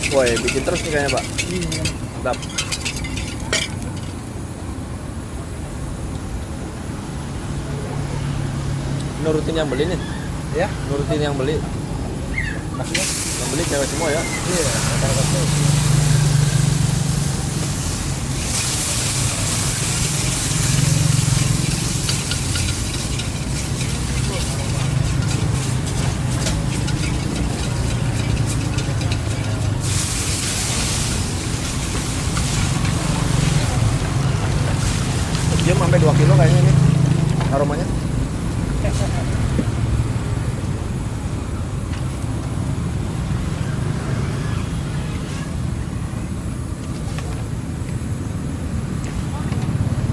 Woi, bikin terus nih kayaknya, Pak. Iya. Mantap. Nurutin yang beli nih. Ya, Nurutin yang beli. maksudnya? Yang beli cewek semua ya. Iya, rata-rata sih. Dia sampai 2 kilo kayaknya ini aromanya.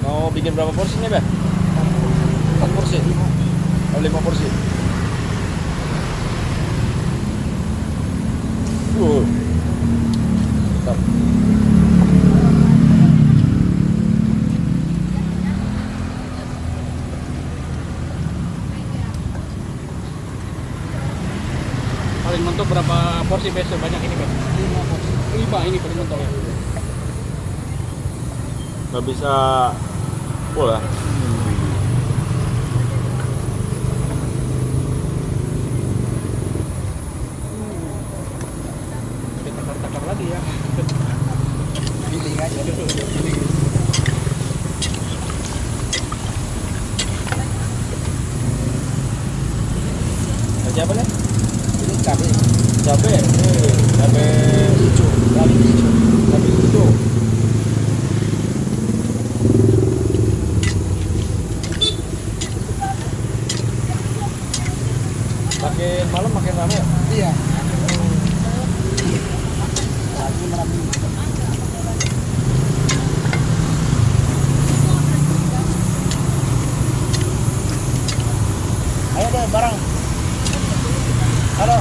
Mau bikin berapa porsi nih, Beh? 4 porsi. Oh, 5 porsi. Mantap. Paling mentok berapa porsi besok banyak ini kan? 5 porsi. 5 ini paling mentok ya. Nggak bisa full ya. Kita takar-takar lagi ya. Giling aja. Kerja apa nih? Ini cabai. Cabe. Cabe Hijau. Cabai hijau. cabe hijau. Makin malam makin rame ya? Iya. Lagi merapi. Ayo deh barang. Halo.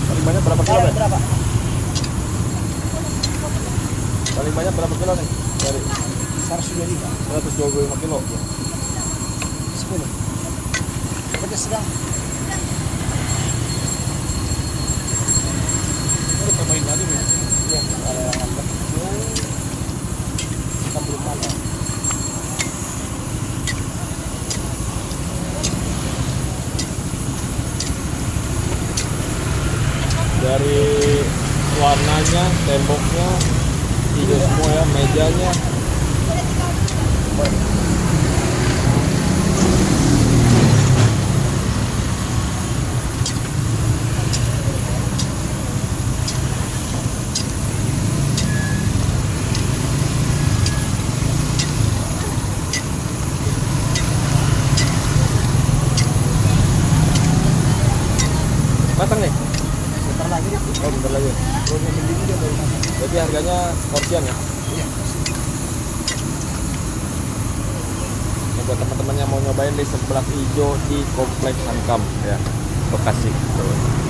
Paling banyak berapa kilo, Barang Beh? berapa? Paling banyak berapa kilo nih? Dari 125. 125 kilo. 10. Pedas sedang. Kita tambahin lagi ya. Iya, ada yang nambah. Kita belum ada. Dari warnanya, temboknya hijau semua ya, mejanya. Matang nih? Bentar lagi deh. Oh, bentar lagi. Belum mending dia baru masak. Berarti harganya porsian ya? Iya. Ini buat teman-teman yang mau nyobain di sebelah hijau di Kompleks Hankam ya, Bekasi. Tuh.